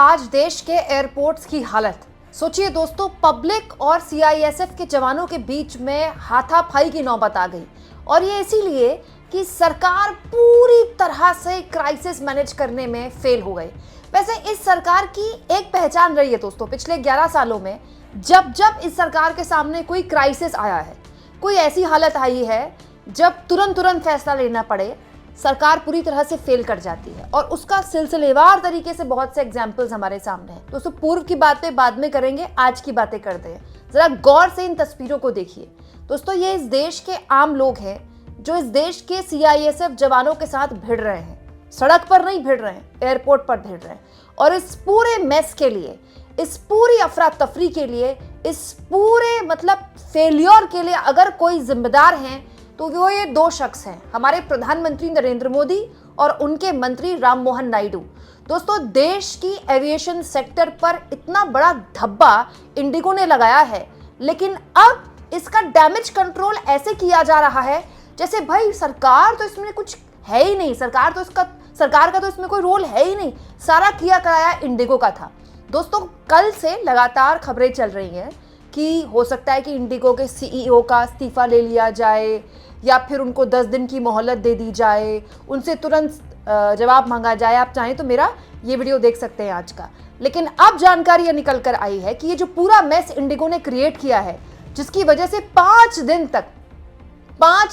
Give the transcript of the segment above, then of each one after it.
आज देश के एयरपोर्ट्स की हालत। सोचिए दोस्तों, पब्लिक और सीआईएसएफ के जवानों के बीच में हाथापाई की नौबत आ गई, और ये इसीलिए कि सरकार पूरी तरह से क्राइसिस मैनेज करने में फेल हो गई। वैसे इस सरकार की एक पहचान रही है दोस्तों, पिछले 11 सालों में जब जब इस सरकार के सामने कोई क्राइसिस आया है, कोई ऐसी हालत आई है जब तुरंत फैसला लेना पड़े, सरकार पूरी तरह से फेल कर जाती है। और उसका सिलसिलेवार तरीके से बहुत से एग्जाम्पल्स हमारे सामने हैं। दोस्तों, पूर्व की बातें बाद में करेंगे, आज की बातें करते हैं। जरा गौर से इन तस्वीरों को देखिए दोस्तों। ये इस देश के आम लोग हैं जो इस देश के सीआईएसएफ जवानों के साथ भिड़ रहे हैं। सड़क पर नहीं भिड़ रहे हैं, एयरपोर्ट पर भिड़ रहे हैं। और इस पूरे मेस के लिए, इस पूरी अफरा तफरी के लिए, इस पूरे फेलियर के लिए अगर कोई जिम्मेदार हैं तो वो ये दो शख्स हैं, हमारे प्रधानमंत्री नरेंद्र मोदी और उनके मंत्री राम मोहन नायडू। दोस्तों, देश की एविएशन सेक्टर पर इतना बड़ा धब्बा इंडिगो ने लगाया है, लेकिन अब इसका डैमेज कंट्रोल ऐसे किया जा रहा है जैसे भाई सरकार तो इसमें कुछ है ही नहीं, सरकार का तो इसमें कोई रोल है ही नहीं, सारा किया कराया इंडिगो का था। दोस्तों, कल से लगातार खबरें चल रही हैं कि हो सकता है कि इंडिगो के सीईओ का इस्तीफा ले लिया जाए, या फिर उनको 10 दिन की मोहलत दे दी जाए, उनसे तुरंत जवाब मांगा जाए। आप चाहें तो मेरा ये वीडियो देख सकते हैं आज का। लेकिन अब जानकारी ये निकल कर आई है कि ये जो पूरा मेस इंडिगो ने क्रिएट किया है, जिसकी वजह से 5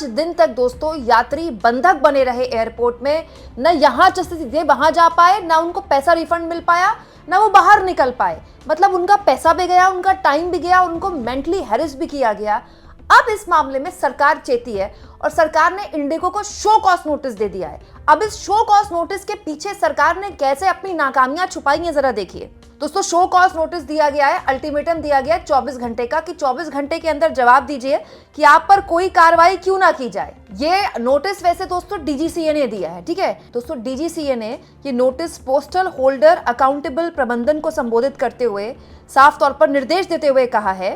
दिन तक दोस्तों यात्री बंधक बने रहे एयरपोर्ट में, न यहाँ सीधे वहां जा पाए, ना उनको पैसा रिफंड मिल पाया, ना वो बाहर निकल पाए। उनका पैसा भी गया, उनका टाइम भी गया, उनको मेंटली हैरेस भी किया गया। अब इस मामले में सरकार चेती है और सरकार ने इंडिगो को शो कॉज नोटिस दे दिया है। अब इस शो कॉज नोटिस के पीछे सरकार ने कैसे अपनी नाकामियां छुपाई है, जरा देखिए दोस्तों। शो कॉज नोटिस दिया गया है, अल्टीमेटम दिया गया है 24 घंटे का, कि 24 घंटे के अंदर जवाब दीजिए कि आप पर कोई कार्रवाई क्यों ना की जाए। ये नोटिस वैसे दोस्तों डीजीसीए ने दिया है, ठीक है दोस्तों। डीजीसीए ने ये नोटिस पोस्टल होल्डर अकाउंटेबल प्रबंधन को संबोधित करते हुए साफ तौर पर निर्देश देते हुए कहा है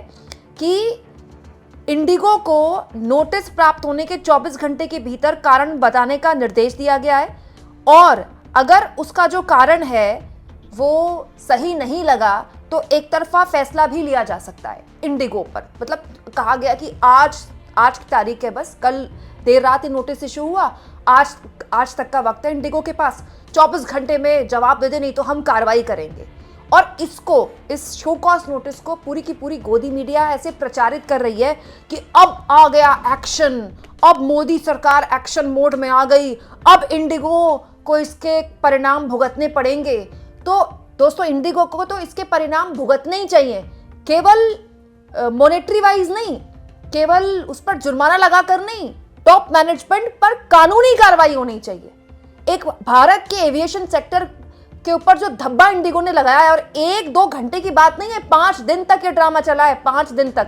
कि इंडिगो को नोटिस प्राप्त होने के 24 घंटे के भीतर कारण बताने का निर्देश दिया गया है, और अगर उसका जो कारण है वो सही नहीं लगा तो एक तरफा फैसला भी लिया जा सकता है इंडिगो पर। कहा गया कि आज की तारीख है, बस कल देर रात ही नोटिस इशू हुआ, आज तक का वक्त है इंडिगो के पास, 24 घंटे में जवाब दे दे, नहीं तो हम कार्रवाई करेंगे। और इस शो कॉज नोटिस को पूरी की पूरी गोदी मीडिया ऐसे प्रचारित कर रही है कि अब आ गया एक्शन, अब मोदी सरकार एक्शन मोड में आ गई, अब इंडिगो को इसके परिणाम भुगतने पड़ेंगे। तो दोस्तों, इंडिगो को तो इसके परिणाम भुगतने ही चाहिए, केवल मॉनेटरी वाइज नहीं, केवल उस पर जुर्माना लगाकर नहीं, टॉप मैनेजमेंट पर कानूनी कार्रवाई होनी चाहिए। एक भारत के एविएशन सेक्टर के ऊपर जो धब्बा इंडिगो ने लगाया है, और 1-2 घंटे की बात नहीं है, 5 दिन तक ये ड्रामा चला है, 5 दिन तक,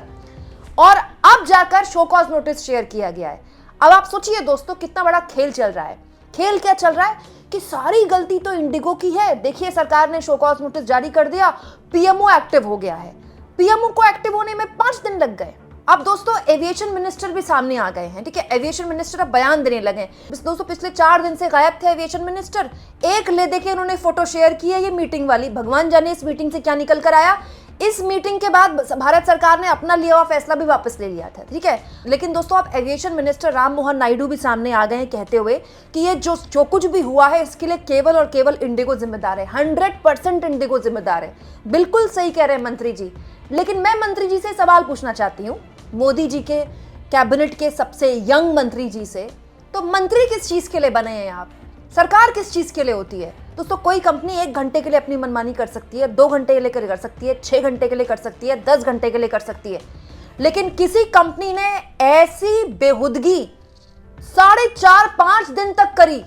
और अब जाकर शो कॉज नोटिस शेयर किया गया है। अब आप सोचिए दोस्तों, कितना बड़ा खेल चल रहा है। खेल क्या चल रहा है कि सारी गलती तो इंडिगो की है। देखिए, सरकार ने शो कॉज नोटिस जारी कर दिया, पीएमओ एक्टिव हो गया है। पीएमओ को एक्टिव होने में 5 दिन लग गए। अब दोस्तों, एविएशन मिनिस्टर भी सामने आ गए हैं, ठीक है। एविएशन मिनिस्टर अब बयान देने लगे। दोस्तों, पिछले 4 दिन से गायब थे एविएशन मिनिस्टर। एक ले देके उन्होंने फोटो शेयर की है, ये मीटिंग वाली। भगवान जाने इस मीटिंग से क्या निकल कर आया। इस मीटिंग के बाद भारत सरकार ने अपना लिया हुआ फैसला भी वापस ले लिया था, ठीक है। लेकिन दोस्तों, अब एविएशन मिनिस्टर राम मोहन नायडू भी सामने आ गए हैं, कहते हुए कि ये जो कुछ भी हुआ है इसके लिए केवल और केवल इंडिगो जिम्मेदार है, 100% इंडिगो जिम्मेदार है। बिल्कुल सही कह रहे हैं मंत्री जी। लेकिन मैं मंत्री जी से सवाल पूछना चाहती हूँ, मोदी जी के कैबिनेट के सबसे यंग मंत्री जी से, तो मंत्री किस चीज के लिए बने हैं आप? सरकार किस चीज के लिए होती है? दोस्तों, कोई कंपनी 1 घंटे के लिए अपनी मनमानी कर सकती है, 2 घंटे के लिए कर सकती है, 6 घंटे के लिए कर सकती है, 10 घंटे के लिए कर सकती है, लेकिन किसी कंपनी ने ऐसी बेहुदगी 4.5-5 दिन तक करी।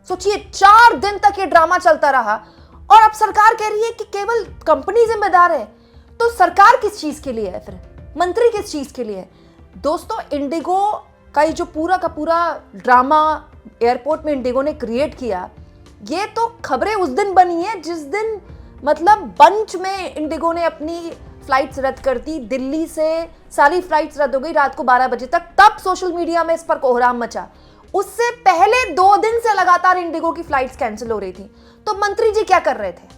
सोचिए, 4 दिन तक ये ड्रामा चलता रहा, और अब सरकार कह रही है कि केवल कंपनी जिम्मेदार है। तो सरकार किस चीज के लिए है फिर? मंत्री किस चीज के लिए है? दोस्तों, इंडिगो का ये जो पूरा का पूरा ड्रामा एयरपोर्ट में इंडिगो ने क्रिएट किया, ये तो खबरें उस दिन बनी है जिस दिन बंच में इंडिगो ने अपनी फ्लाइट्स रद्द कर दी। दिल्ली से सारी फ्लाइट्स रद्द हो गई रात को 12 बजे तक, तब सोशल मीडिया में इस पर कोहराम मचा। उससे पहले 2 दिन से लगातार इंडिगो की फ्लाइट्स कैंसिल हो रही थी। तो मंत्री जी क्या कर रहे थे?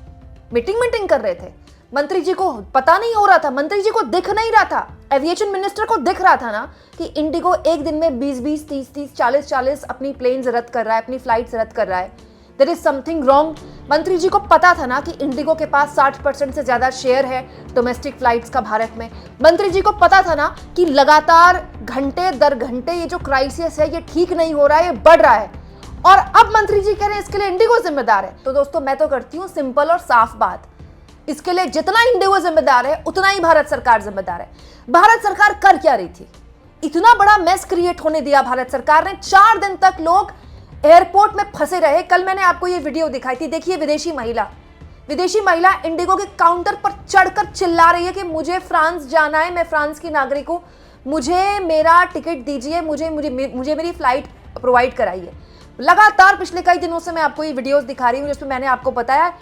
मीटिंग कर रहे थे। मंत्री जी को पता नहीं हो रहा था, मंत्री जी को दिख नहीं रहा था, एविएशन मिनिस्टर को दिख रहा था ना कि इंडिगो एक दिन में 20-20, 30-30, 40-40 अपनी प्लेन्स रद्द कर रहा है, अपनी फ्लाइट्स रद्द कर रहा है। There is something wrong. मंत्री जी को पता था ना कि इंडिगो के पास 60% से ज्यादा शेयर है डोमेस्टिक फ्लाइट्स का भारत में। मंत्री जी को पता था ना कि लगातार घंटे दर घंटे ये जो क्राइसिस है ये ठीक नहीं हो रहा है, ये बढ़ रहा है, और अब मंत्री जी कह रहे हैं इसके लिए इंडिगो जिम्मेदार है। तो दोस्तों मैं तो करती हूँ सिंपल और साफ बात, इसके लिए जितना इंडिगो जिम्मेदार है उतना ही भारत सरकार जिम्मेदार है। भारत सरकार कर क्या रही थी? इतना बड़ा मेस क्रिएट होने दिया भारत सरकार ने। 4 दिन तक लोग एयरपोर्ट में फंसे रहे। कल मैंने आपको ये वीडियो दिखाई थी, देखिए विदेशी महिला इंडिगो के काउंटर पर चढ़कर चिल्ला रही है कि मुझे फ्रांस जाना है, मैं फ्रांस की नागरिक हूं, मुझे मेरा टिकट दीजिए, मुझे मेरी फ्लाइट प्रोवाइड कराइए। लगातार पिछले कई दिनों से मैं आपको ये वीडियोस दिखा रही हूँ जिसमें मैंने आपको बताया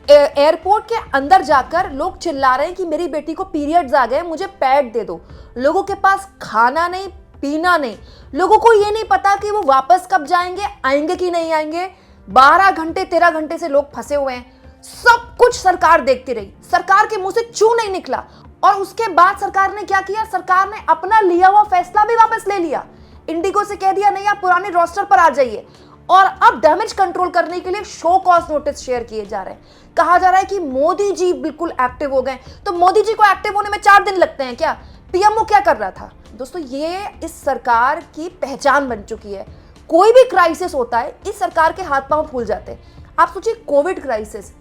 एयरपोर्ट के अंदर जाकर लोग चिल्ला रहे हैं कि मेरी बेटी को पीरियड्स आ गए, मुझे पैड दे दो। लोगों के पास खाना नहीं, पीना नहीं, लोगों को ये नहीं पता कि वो वापस कब जाएंगे, आएंगे कि नहीं आएंगे। 12 घंटे 13 घंटे से लोग फंसे हुए हैं। सब कुछ सरकार देखती रही, सरकार के मुंह से चू नहीं निकला। और उसके बाद सरकार ने क्या किया? सरकार ने अपना लिया हुआ फैसला भी वापस ले लिया। इंडिगो से कह दिया नहीं, आप पुराने रोस्टर पर आ जाइए। और अब डैमेज कंट्रोल करने के लिए शो कॉज नोटिस शेयर किए जा रहे हैं। कहा जा रहा है कि मोदी जी बिल्कुल एक्टिव हो गए। तो मोदी जी को एक्टिव होने में 4 दिन लगते हैं क्या? पीएमओ क्या कर रहा था? दोस्तों ये इस सरकार की पहचान बन चुकी है। कोई भी क्राइसिस होता है इस सरकार के हाथ पांव फूल जाते हैं। आप सोचिए कोविड क्राइसिस,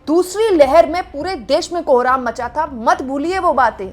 दूसरी लहर में पूरे देश में कोहराम मचा था, मत भूलिए वो बातें।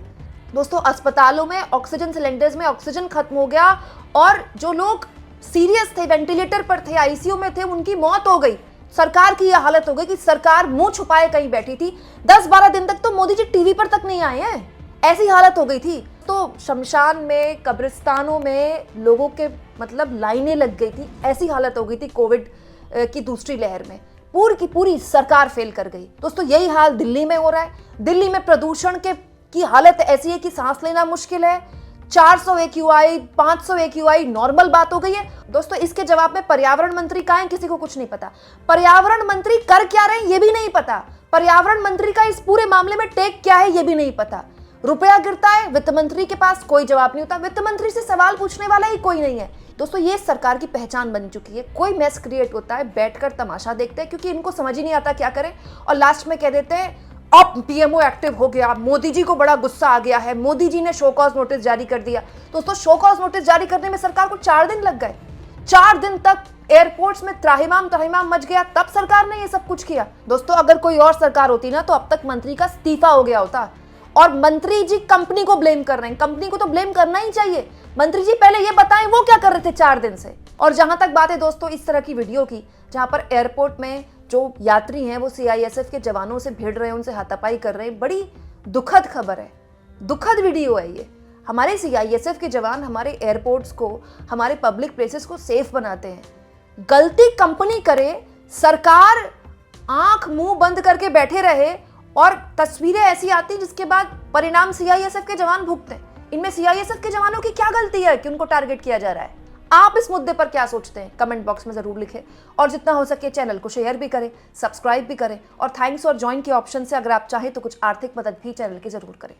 दोस्तों अस्पतालों में ऑक्सीजन सिलेंडर्स में ऑक्सीजन खत्म हो गया और जो लोग सीरियस थे, वेंटिलेटर पर थे, आईसीयू में थे, उनकी मौत हो गई। सरकार की यह हालत हो गई कि सरकार मुंह छुपाए कहीं बैठी थी। 10-12 दिन तक तो मोदी जी टीवी पर तक नहीं आए हैं, ऐसी हालत हो गई थी। तो शमशान में, कब्रिस्तानों में लोगों के मतलब लाइनें लग गई थी, ऐसी हालत हो गई थी कोविड की दूसरी लहर में। पूरी की पूरी सरकार फेल कर गई। दोस्तों यही हाल दिल्ली में हो रहा है। दिल्ली में प्रदूषण की हालत ऐसी है कि सांस लेना मुश्किल है। 400 AQI, 500 AQI नॉर्मल बात हो गई है। दोस्तों इसके जवाब में पर्यावरण मंत्री कहाँ हैं? किसी को कुछ नहीं पता। पर्यावरण मंत्री कर क्या रहे हैं ये भी नहीं पता। पर्यावरण मंत्री का इस पूरे मामले में टेक क्या है ये भी नहीं पता। रुपया गिरता है, वित्त मंत्री के पास कोई जवाब नहीं होता, वित्त मंत्री से सवाल पूछने वाला ही कोई नहीं है। दोस्तों ये सरकार की पहचान बन चुकी है। कोई मैस क्रिएट होता है, बैठकर तमाशा देखते हैं क्योंकि इनको समझ ही नहीं आता क्या करें, और लास्ट में कह देते हैं अब पीएमओ एक्टिव हो गया, मोदी जी को बड़ा गुस्सा आ गया है, मोदी जी ने शो कॉज नोटिस जारी कर दिया। दोस्तों शो कॉज नोटिस जारी करने में सरकार को 4 दिन लग गए। 4 दिन तक एयरपोर्ट्स में त्राहिमाम मच गया, तब सरकार ने ये सब कुछ किया। दोस्तों अगर कोई और सरकार होती ना तो अब तक मंत्री का इस्तीफा हो गया होता। और मंत्री जी कंपनी को ब्लेम कर रहे हैं। कंपनी को तो ब्लेम करना ही चाहिए। मंत्री जी पहले ये बताएं वो क्या कर रहे थे 4 दिन से। और जहां तक बात है दोस्तों इस तरह की वीडियो की, जहां पर एयरपोर्ट में जो यात्री हैं वो सीआईएसएफ के जवानों से भिड़ रहे हैं, उनसे हाथापाई कर रहे हैं, बड़ी दुखद खबर है, दुखद वीडियो है ये। हमारे सीआईएसएफ के जवान हमारे एयरपोर्ट्स को, हमारे पब्लिक प्लेसेस को सेफ बनाते हैं। गलती कंपनी करे, सरकार आंख मुंह बंद करके बैठे रहे और तस्वीरें ऐसी आती जिसके बाद परिणाम सीआईएसएफ के जवान भुगते हैं। इनमें सीआईएसएफ के जवानों की क्या गलती है कि उनको टारगेट किया जा रहा है? आप इस मुद्दे पर क्या सोचते हैं? कमेंट बॉक्स में जरूर लिखें और जितना हो सके चैनल को शेयर भी करें, सब्सक्राइब भी करें और थैंक्स और ज्वाइन के ऑप्शन से अगर आप चाहें तो कुछ आर्थिक मदद भी चैनल की जरूर करें।